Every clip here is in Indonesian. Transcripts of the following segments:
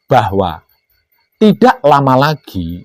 bahwa tidak lama lagi,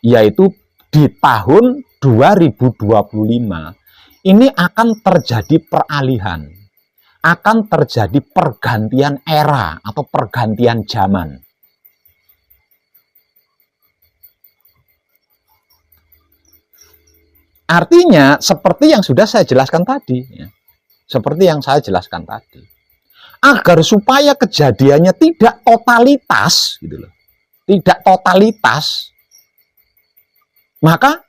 yaitu di tahun 2025, ini akan terjadi peralihan, akan terjadi pergantian era atau pergantian zaman. Artinya seperti yang sudah saya jelaskan tadi, ya. Seperti yang saya jelaskan tadi. Agar supaya kejadiannya tidak totalitas, gitu loh. Tidak totalitas, maka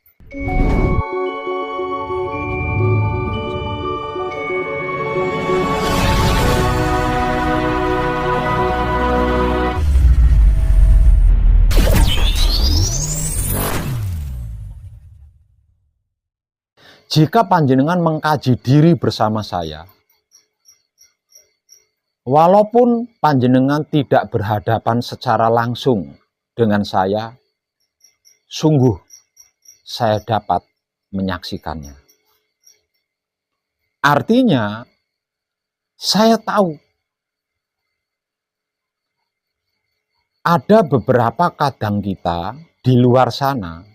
jika panjenengan mengkaji diri bersama saya, walaupun panjenengan tidak berhadapan secara langsung dengan saya, sungguh saya dapat menyaksikannya. Artinya, saya tahu ada beberapa kadang kita di luar sana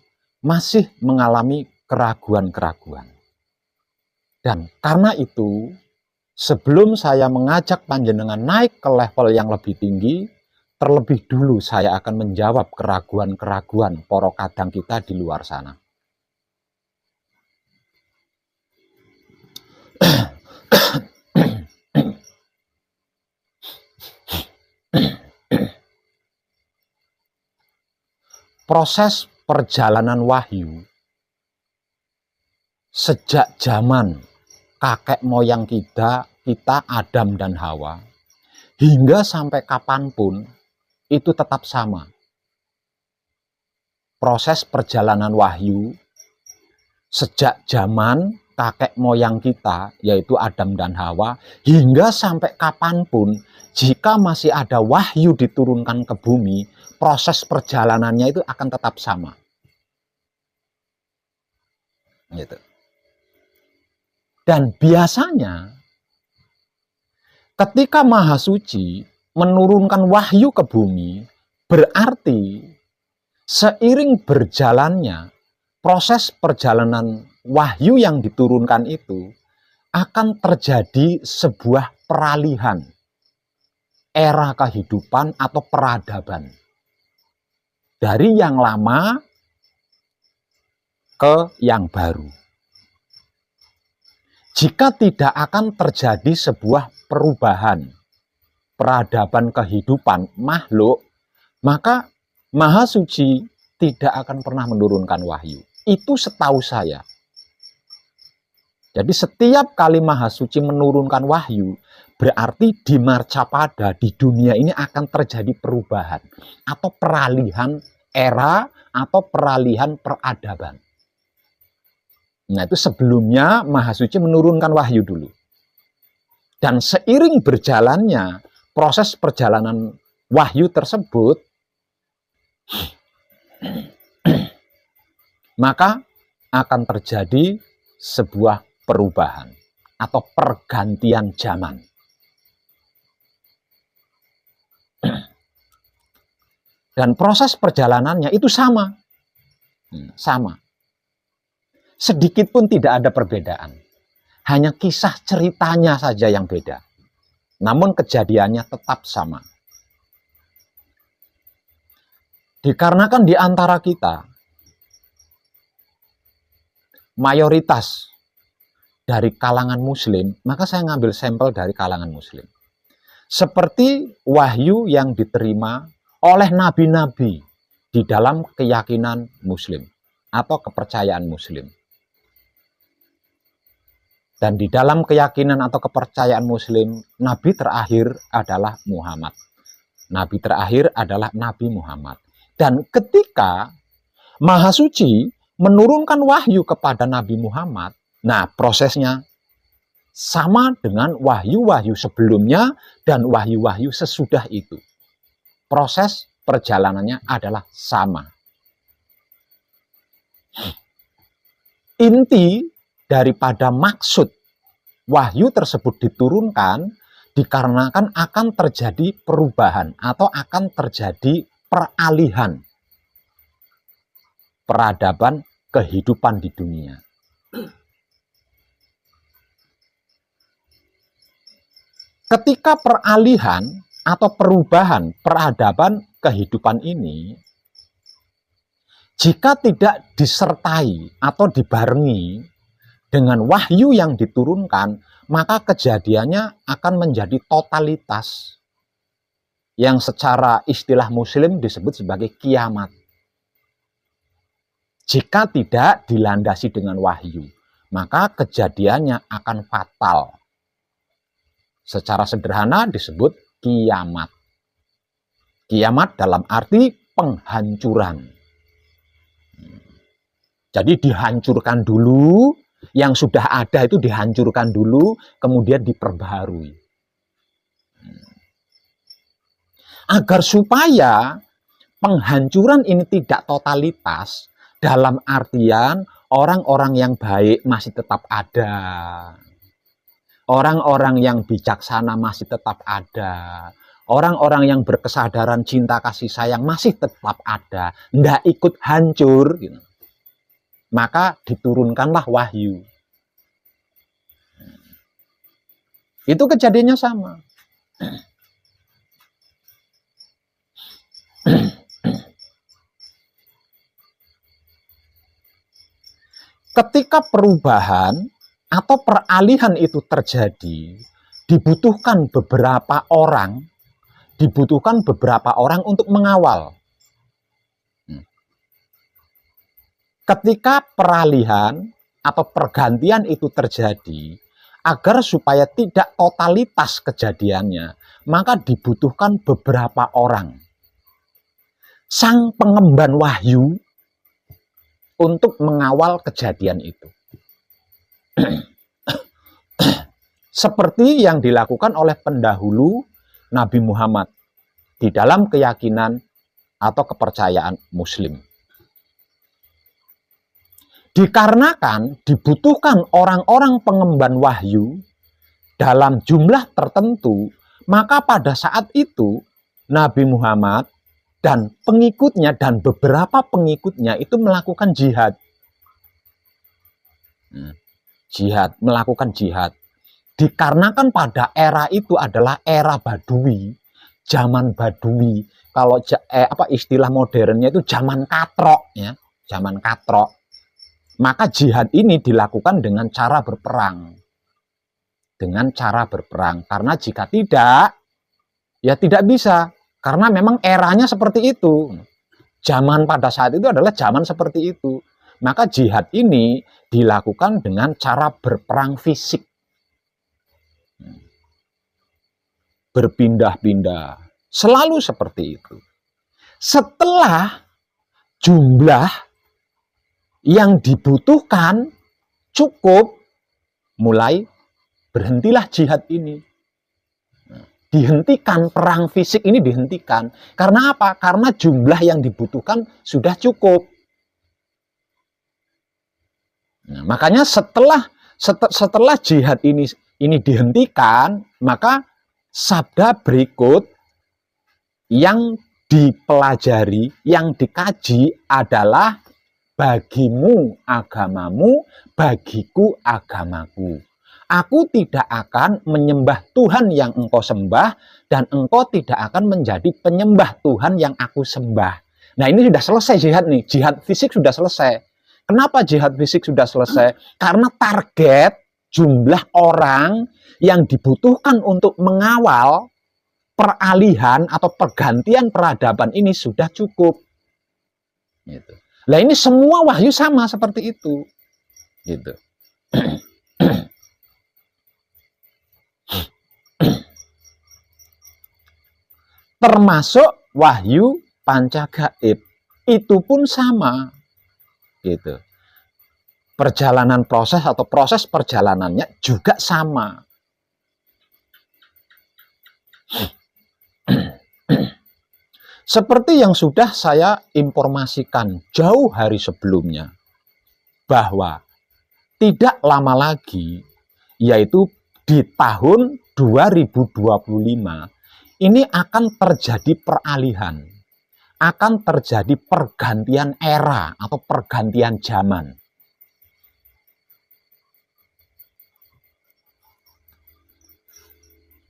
masih mengalami keraguan-keraguan. Dan karena itu, sebelum saya mengajak panjenengan naik ke level yang lebih tinggi, terlebih dulu saya akan menjawab keraguan-keraguan para kadang kita di luar sana. Proses perjalanan wahyu sejak zaman kakek moyang kita Adam dan Hawa, hingga sampai kapanpun itu tetap sama. Proses perjalanan wahyu sejak zaman kakek moyang kita, yaitu Adam dan Hawa, hingga sampai kapanpun, jika masih ada wahyu diturunkan ke bumi, proses perjalanannya itu akan tetap sama. Gitu. Dan biasanya ketika Maha Suci menurunkan wahyu ke bumi, berarti seiring berjalannya proses perjalanan wahyu yang diturunkan itu akan terjadi sebuah peralihan era kehidupan atau peradaban dari yang lama ke yang baru. Jika tidak akan terjadi sebuah perubahan peradaban kehidupan makhluk, maka Maha Suci tidak akan pernah menurunkan wahyu. Itu setahu saya. Jadi setiap kali Maha Suci menurunkan wahyu, berarti di Marcapada, di dunia ini akan terjadi perubahan atau peralihan era atau peralihan peradaban. Nah, itu sebelumnya Maha Suci menurunkan wahyu dulu. Dan seiring berjalannya proses perjalanan wahyu tersebut, maka akan terjadi sebuah perubahan atau pergantian zaman. Dan proses perjalanannya itu sama. Sama. Sedikit pun tidak ada perbedaan. Hanya kisah ceritanya saja yang beda. Namun kejadiannya tetap sama. Dikarenakan di antara kita, mayoritas dari kalangan muslim, maka saya ngambil sampel dari kalangan muslim. Seperti wahyu yang diterima oleh nabi-nabi di dalam keyakinan muslim atau kepercayaan muslim. Dan di dalam keyakinan atau kepercayaan muslim, nabi terakhir adalah Muhammad. Nabi terakhir adalah Nabi Muhammad. Dan ketika Maha Suci menurunkan wahyu kepada Nabi Muhammad, nah prosesnya sama dengan wahyu-wahyu sebelumnya dan wahyu-wahyu sesudah itu. Proses perjalanannya adalah sama. Inti daripada maksud wahyu tersebut diturunkan dikarenakan akan terjadi perubahan atau akan terjadi peralihan peradaban kehidupan di dunia. Ketika peralihan atau perubahan peradaban kehidupan ini, jika tidak disertai atau dibarengi dengan wahyu yang diturunkan, maka kejadiannya akan menjadi totalitas yang secara istilah Muslim disebut sebagai kiamat. Jika tidak dilandasi dengan wahyu, maka kejadiannya akan fatal. Secara sederhana disebut kiamat. Kiamat dalam arti penghancuran. Jadi dihancurkan dulu, yang sudah ada itu dihancurkan dulu, kemudian diperbaharui. Agar supaya penghancuran ini tidak totalitas, dalam artian orang-orang yang baik masih tetap ada. Orang-orang yang bijaksana masih tetap ada. Orang-orang yang berkesadaran cinta kasih sayang masih tetap ada. Nggak ikut hancur. Gitu. Maka diturunkanlah wahyu. Itu kejadiannya sama. Ketika perubahan atau peralihan itu terjadi, dibutuhkan beberapa orang untuk mengawal. Ketika peralihan atau pergantian itu terjadi, agar supaya tidak totalitas kejadiannya, maka dibutuhkan beberapa orang. Sang pengemban wahyu untuk mengawal kejadian itu. Seperti yang dilakukan oleh pendahulu Nabi Muhammad di dalam keyakinan atau kepercayaan Muslim. Dikarenakan dibutuhkan orang-orang pengemban wahyu dalam jumlah tertentu, maka pada saat itu Nabi Muhammad dan pengikutnya dan beberapa pengikutnya itu melakukan jihad. Melakukan jihad. Dikarenakan pada era itu adalah era Badui, zaman Badui. Kalau istilah modernnya itu zaman katrok, ya, zaman katrok. Maka jihad ini dilakukan dengan cara berperang. Dengan cara berperang. Karena jika tidak, ya tidak bisa. Karena memang eranya seperti itu. Zaman pada saat itu adalah zaman seperti itu. Maka jihad ini dilakukan dengan cara berperang fisik. Berpindah-pindah. Selalu seperti itu. Setelah jumlah yang dibutuhkan cukup, mulai berhentilah jihad ini. Dihentikan, perang fisik ini dihentikan. Karena apa? Karena jumlah yang dibutuhkan sudah cukup. Nah, makanya setelah jihad ini dihentikan, maka sabda berikut yang dipelajari, yang dikaji adalah bagimu agamamu, bagiku agamaku. Aku tidak akan menyembah Tuhan yang engkau sembah, dan engkau tidak akan menjadi penyembah Tuhan yang aku sembah. Nah, ini sudah selesai jihad nih. Jihad fisik sudah selesai. Kenapa jihad fisik sudah selesai? Karena target jumlah orang yang dibutuhkan untuk mengawal peralihan atau pergantian peradaban ini sudah cukup. Gitu. Nah, ini semua wahyu sama seperti itu. Gitu. Termasuk wahyu panca gaib. Itu pun sama. Gitu. Perjalanan proses atau proses perjalanannya juga sama. Seperti yang sudah saya informasikan jauh hari sebelumnya, bahwa tidak lama lagi, yaitu di tahun 2025 ini akan terjadi peralihan, akan terjadi pergantian era atau pergantian zaman.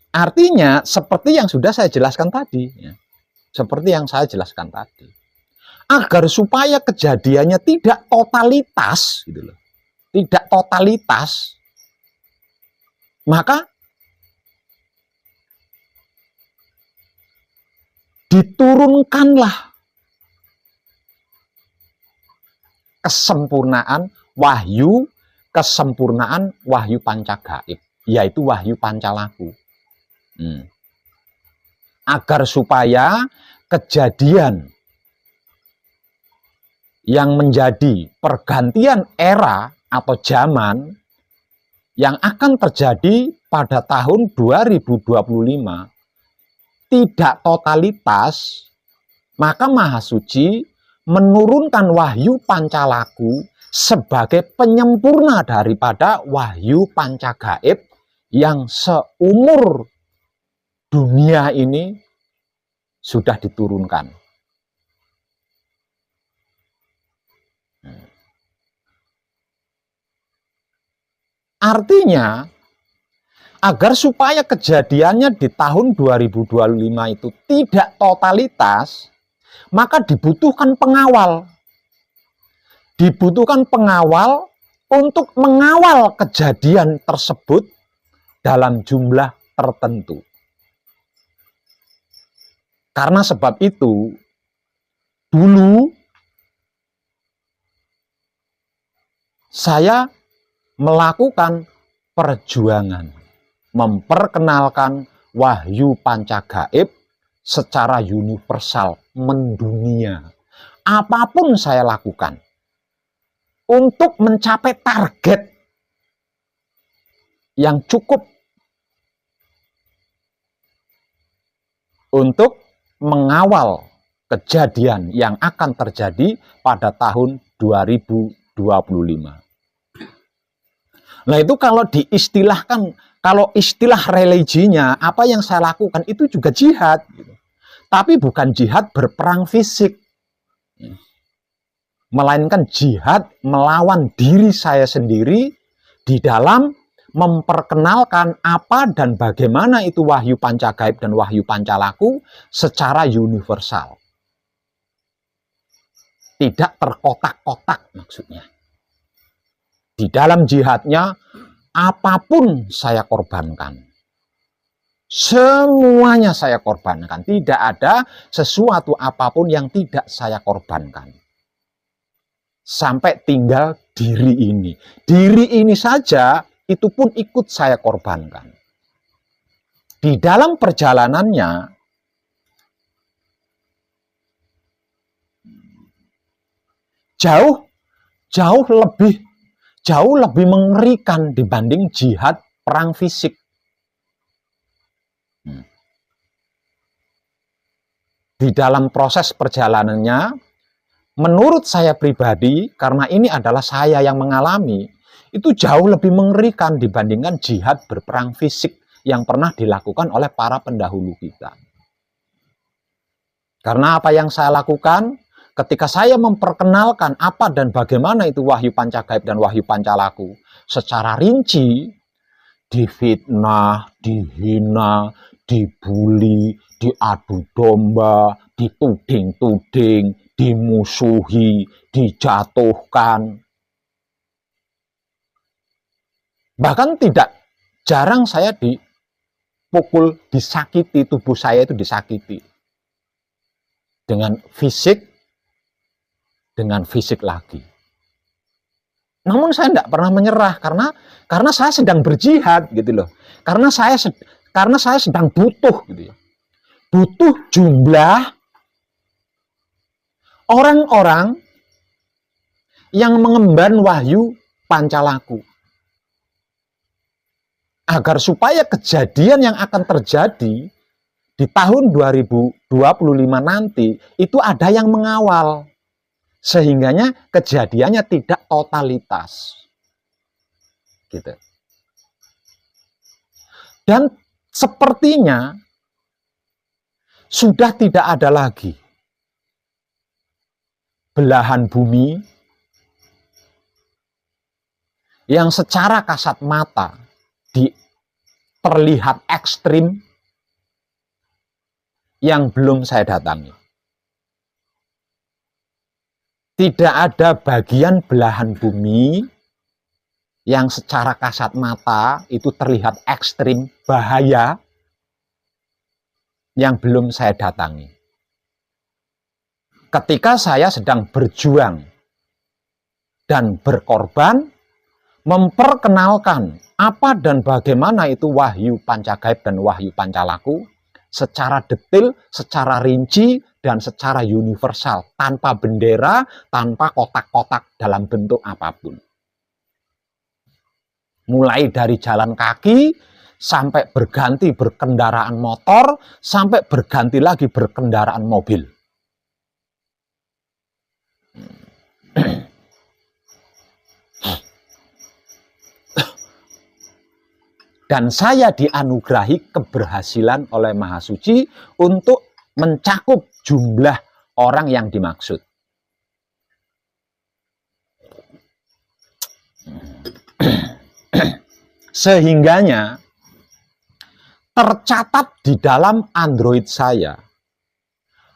Artinya seperti yang sudah saya jelaskan tadi, ya. Seperti yang saya jelaskan tadi. Agar supaya kejadiannya tidak totalitas, gitu loh. Tidak totalitas, maka diturunkanlah kesempurnaan wahyu pancagaib, yaitu wahyu pancalaku. Agar supaya kejadian yang menjadi pergantian era atau zaman yang akan terjadi pada tahun 2025 tidak totalitas, maka Maha Suci menurunkan wahyu pancalaku sebagai penyempurna daripada wahyu pancagaib yang seumur dunia ini sudah diturunkan. Artinya, agar supaya kejadiannya di tahun 2025 itu tidak totalitas, maka dibutuhkan pengawal. Dibutuhkan pengawal untuk mengawal kejadian tersebut dalam jumlah tertentu. Karena sebab itu, dulu saya melakukan perjuangan, memperkenalkan wahyu pancagaib secara universal, mendunia. Apapun saya lakukan untuk mencapai target yang cukup untuk mengawal kejadian yang akan terjadi pada tahun 2025. Nah itu kalau diistilahkan, kalau istilah religinya, apa yang saya lakukan itu juga jihad. Tapi bukan jihad berperang fisik. Melainkan jihad melawan diri saya sendiri di dalam memperkenalkan apa dan bagaimana itu wahyu pancagaib dan wahyu pancalaku secara universal. Tidak terkotak-kotak maksudnya. Di dalam jihadnya, apapun saya korbankan. Semuanya saya korbankan. Tidak ada sesuatu apapun yang tidak saya korbankan. Sampai tinggal diri ini. Diri ini saja, itu pun ikut saya korbankan. Di dalam perjalanannya, jauh lebih mengerikan dibanding jihad perang fisik. Di dalam proses perjalanannya, menurut saya pribadi, karena ini adalah saya yang mengalami, itu jauh lebih mengerikan dibandingkan jihad berperang fisik yang pernah dilakukan oleh para pendahulu kita. Karena apa yang saya lakukan, ketika saya memperkenalkan apa dan bagaimana itu wahyu pancagaib dan wahyu pancalaku secara rinci, difitnah, dihina, dibully, diadu domba, dituding-tuding, dimusuhi, dijatuhkan. Bahkan tidak jarang saya dipukul, disakiti, tubuh saya itu disakiti. Dengan fisik lagi. Namun saya tidak pernah menyerah karena saya sedang berjihad gitu loh. Karena saya sedang butuh gitu ya. Butuh jumlah orang-orang yang mengemban wahyu pancalaku. Agar supaya kejadian yang akan terjadi di tahun 2025 nanti itu ada yang mengawal. Sehingganya kejadiannya tidak totalitas. Gitu. Dan sepertinya sudah tidak ada lagi belahan bumi yang secara kasat mata terlihat ekstrim yang belum saya datangi. Tidak ada bagian belahan bumi yang secara kasat mata itu terlihat ekstrim, bahaya, yang belum saya datangi. Ketika saya sedang berjuang dan berkorban, memperkenalkan apa dan bagaimana itu wahyu pancagaib dan wahyu pancalaku, secara detail, secara rinci, dan secara universal, tanpa bendera, tanpa kotak-kotak dalam bentuk apapun. Mulai dari jalan kaki, sampai berganti berkendaraan motor, sampai berganti lagi berkendaraan mobil. Dan saya dianugerahi keberhasilan oleh Maha Suci untuk mencakup jumlah orang yang dimaksud. Sehingganya tercatat di dalam Android saya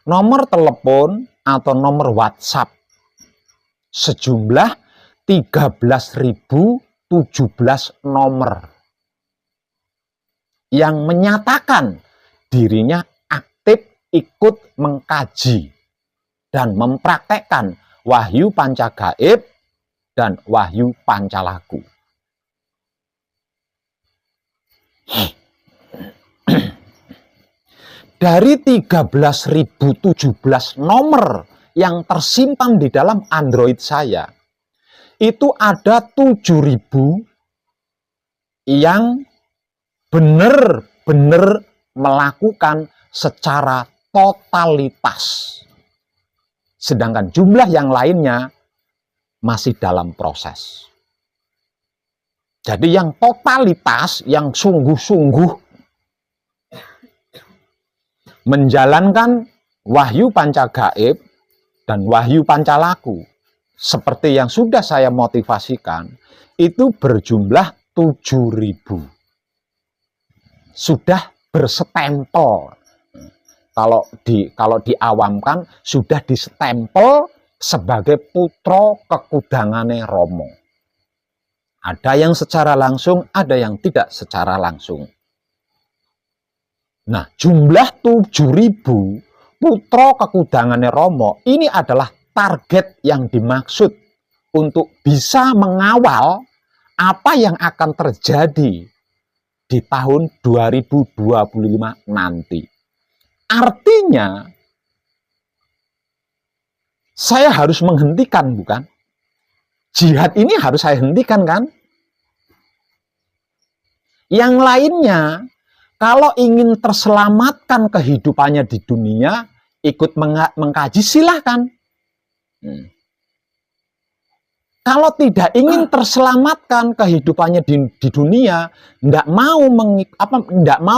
nomor telepon atau nomor WhatsApp sejumlah 13.017 nomor yang menyatakan dirinya aktif ikut mengkaji dan mempraktekkan wahyu pancagaib dan wahyu pancalaku. Dari 13.017 nomor yang tersimpan di dalam Android saya, itu ada 7.000 yang benar-benar melakukan secara totalitas. Sedangkan jumlah yang lainnya masih dalam proses. Jadi yang totalitas, yang sungguh-sungguh menjalankan wahyu pancagaib dan wahyu pancalaku, seperti yang sudah saya motivasikan, itu berjumlah 7.000. Sudah berstempel. Kalau diawamkan, sudah distempel sebagai putra kekudangane Romo. Ada yang secara langsung, ada yang tidak secara langsung. Nah, jumlah 7.000 putra kekudangane Romo ini adalah target yang dimaksud untuk bisa mengawal apa yang akan terjadi di tahun 2025 nanti. Artinya, saya harus menghentikan, bukan? Jihad ini harus saya hentikan, kan? Yang lainnya, kalau ingin terselamatkan kehidupannya di dunia, ikut mengkaji, silahkan. Kalau tidak ingin terselamatkan kehidupannya di dunia, tidak mau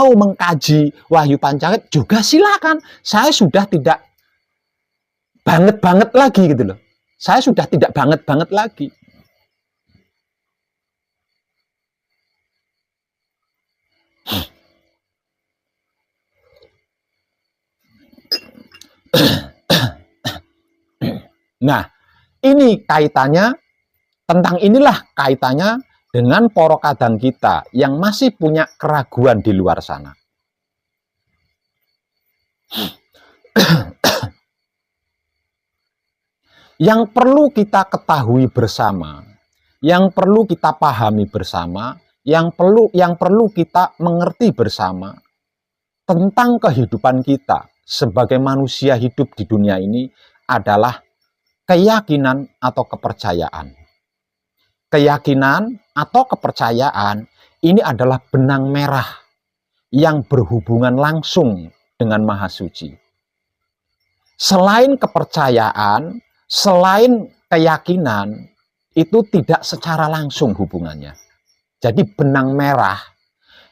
mengkaji wahyu pancagaib, juga silakan. Saya sudah tidak banget-banget lagi gitu loh. Saya sudah tidak banget-banget lagi. Nah, ini kaitannya. Tentang inilah kaitannya dengan para kadang kita yang masih punya keraguan di luar sana. Yang perlu kita ketahui bersama, yang perlu kita pahami bersama, yang perlu kita mengerti bersama tentang kehidupan kita sebagai manusia hidup di dunia ini adalah keyakinan atau kepercayaan. Keyakinan atau kepercayaan ini adalah benang merah yang berhubungan langsung dengan Maha Suci. Selain kepercayaan, selain keyakinan, itu tidak secara langsung hubungannya. Jadi benang merah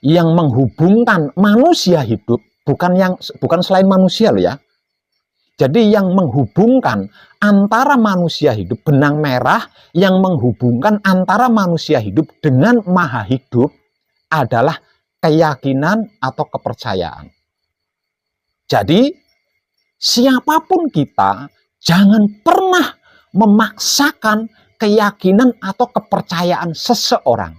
yang menghubungkan manusia hidup, bukan selain manusia loh ya. Jadi yang menghubungkan antara manusia hidup, benang merah yang menghubungkan antara manusia hidup dengan maha hidup adalah keyakinan atau kepercayaan. Jadi siapapun kita, jangan pernah memaksakan keyakinan atau kepercayaan seseorang.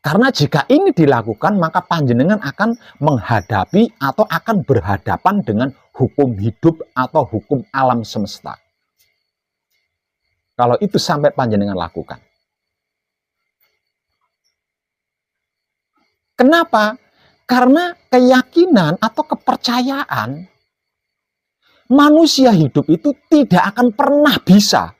Karena jika ini dilakukan, maka panjenengan akan menghadapi atau akan berhadapan dengan hukum hidup atau hukum alam semesta. Kalau itu sampai panjenengan lakukan. Kenapa? Karena keyakinan atau kepercayaan manusia hidup itu tidak akan pernah bisa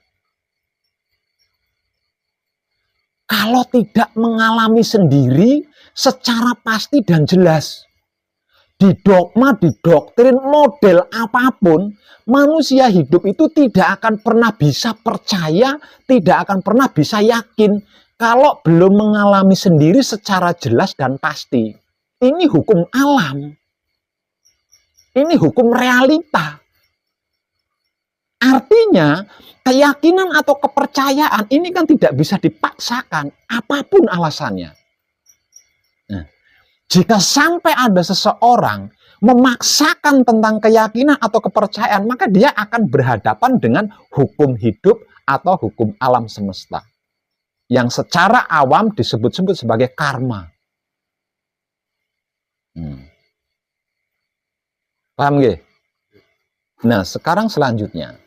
kalau tidak mengalami sendiri secara pasti dan jelas. Di dogma, di doktrin, model apapun, manusia hidup itu tidak akan pernah bisa percaya, tidak akan pernah bisa yakin kalau belum mengalami sendiri secara jelas dan pasti. Ini hukum alam. Ini hukum realita. Artinya, keyakinan atau kepercayaan ini kan tidak bisa dipaksakan, apapun alasannya. Nah, jika sampai ada seseorang memaksakan tentang keyakinan atau kepercayaan, maka dia akan berhadapan dengan hukum hidup atau hukum alam semesta. Yang secara awam disebut-sebut sebagai karma. Paham nggih? Nah, sekarang selanjutnya.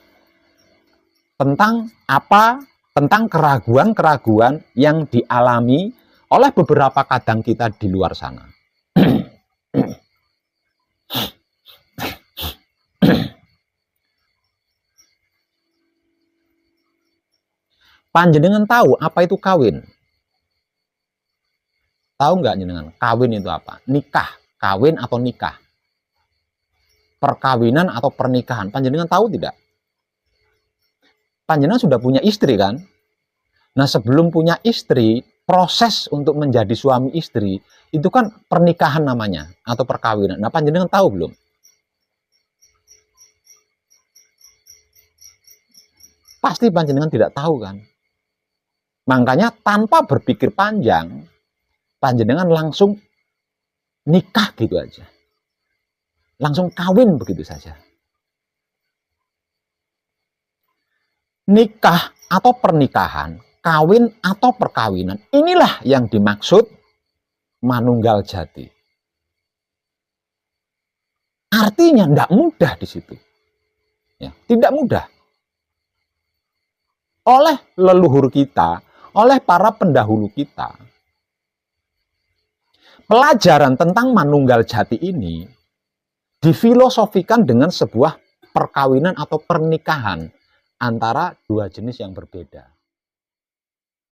Tentang keraguan-keraguan yang dialami oleh beberapa kadang kita di luar sana. Panjenengan tahu apa itu kawin? Tahu nggak jenengan? Kawin itu apa? Nikah, kawin atau nikah? Perkawinan atau pernikahan? Panjenengan tahu tidak? Panjenengan sudah punya istri kan? Nah, sebelum punya istri, proses untuk menjadi suami istri itu kan pernikahan namanya atau perkawinan. Nah, panjenengan tahu belum? Pasti panjenengan tidak tahu kan? Makanya tanpa berpikir panjang, panjenengan langsung nikah gitu aja. Langsung kawin begitu saja. Nikah atau pernikahan, kawin atau perkawinan, inilah yang dimaksud manunggal jati. Artinya tidak mudah di situ. Ya, tidak mudah. Oleh leluhur kita, oleh para pendahulu kita, pelajaran tentang manunggal jati ini difilosofikan dengan sebuah perkawinan atau pernikahan antara dua jenis yang berbeda.